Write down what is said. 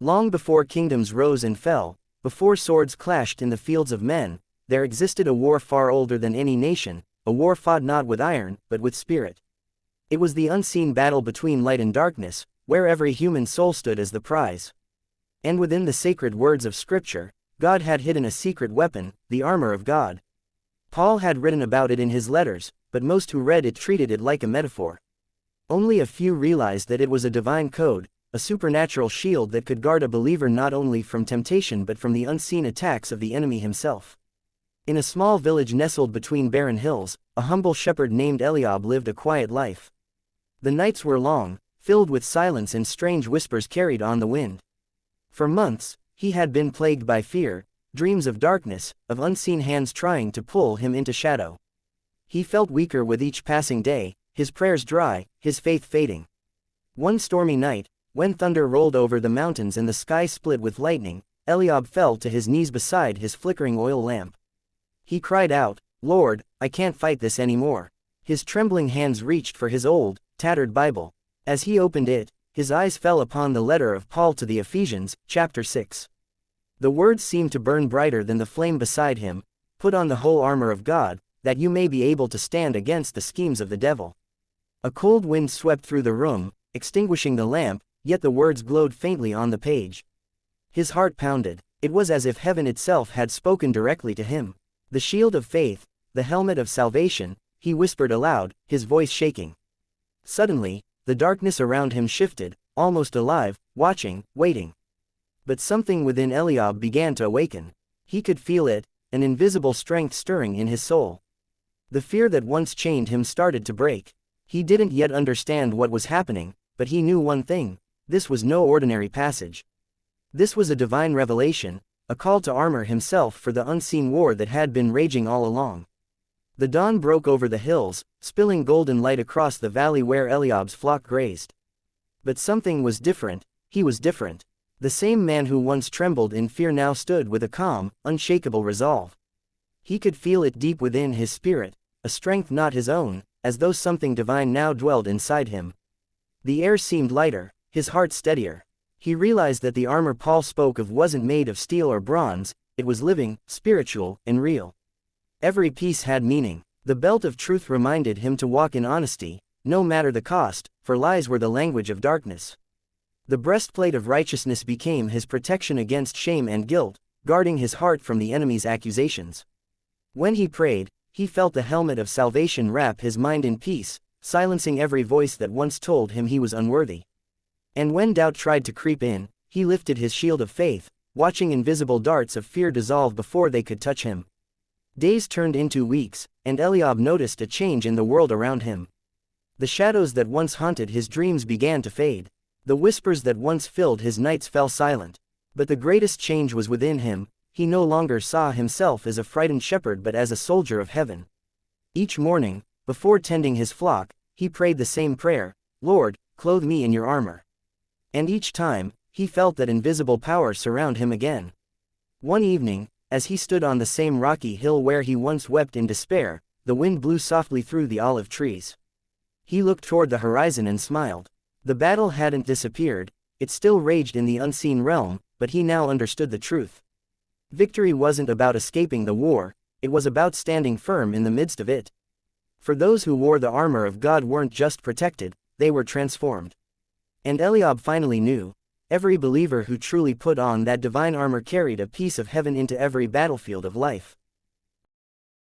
Long before kingdoms rose and fell, before swords clashed in the fields of men, there existed a war far older than any nation, a war fought not with iron, but with spirit. It was the unseen battle between light and darkness, where every human soul stood as the prize. And within the sacred words of Scripture, God had hidden a secret weapon, the armor of God. Paul had written about it in his letters, but most who read it treated it like a metaphor. Only a few realized that it was a divine code, a supernatural shield that could guard a believer not only from temptation but from the unseen attacks of the enemy himself. In a small village nestled between barren hills, a humble shepherd named Eliab lived a quiet life. The nights were long, filled with silence and strange whispers carried on the wind. For months, he had been plagued by fear, dreams of darkness, of unseen hands trying to pull him into shadow. He felt weaker with each passing day, his prayers dry, his faith fading. One stormy night, when thunder rolled over the mountains and the sky split with lightning, Eliab fell to his knees beside his flickering oil lamp. He cried out, "Lord, I can't fight this anymore." His trembling hands reached for his old, tattered Bible. As he opened it, his eyes fell upon the letter of Paul to the Ephesians, chapter 6. The words seemed to burn brighter than the flame beside him. "Put on the whole armor of God, that you may be able to stand against the schemes of the devil." A cold wind swept through the room, extinguishing the lamp, yet the words glowed faintly on the page. His heart pounded. It was as if heaven itself had spoken directly to him. "The shield of faith, the helmet of salvation," he whispered aloud, his voice shaking. Suddenly, the darkness around him shifted, almost alive, watching, waiting. But something within Eliab began to awaken. He could feel it, an invisible strength stirring in his soul. The fear that once chained him started to break. He didn't yet understand what was happening, but he knew one thing: this was no ordinary passage. This was a divine revelation, a call to armor himself for the unseen war that had been raging all along. The dawn broke over the hills, spilling golden light across the valley where Eliab's flock grazed. But something was different. He was different. The same man who once trembled in fear now stood with a calm, unshakable resolve. He could feel it deep within his spirit, a strength not his own, as though something divine now dwelled inside him. The air seemed lighter, his heart steadier. He realized that the armor Paul spoke of wasn't made of steel or bronze, it was living, spiritual, and real. Every piece had meaning. The belt of truth reminded him to walk in honesty, no matter the cost, for lies were the language of darkness. The breastplate of righteousness became his protection against shame and guilt, guarding his heart from the enemy's accusations. When he prayed, he felt the helmet of salvation wrap his mind in peace, silencing every voice that once told him he was unworthy. And when doubt tried to creep in, he lifted his shield of faith, watching invisible darts of fear dissolve before they could touch him. Days turned into weeks, and Eliab noticed a change in the world around him. The shadows that once haunted his dreams began to fade. The whispers that once filled his nights fell silent. But the greatest change was within him. He no longer saw himself as a frightened shepherd but as a soldier of heaven. Each morning, before tending his flock, he prayed the same prayer: "Lord, clothe me in your armor." And each time, he felt that invisible power surround him again. One evening, as he stood on the same rocky hill where he once wept in despair, the wind blew softly through the olive trees. He looked toward the horizon and smiled. The battle hadn't disappeared, it still raged in the unseen realm, but he now understood the truth. Victory wasn't about escaping the war, it was about standing firm in the midst of it. For those who wore the armor of God weren't just protected, they were transformed. And Eliab finally knew: every believer who truly put on that divine armor carried a piece of heaven into every battlefield of life.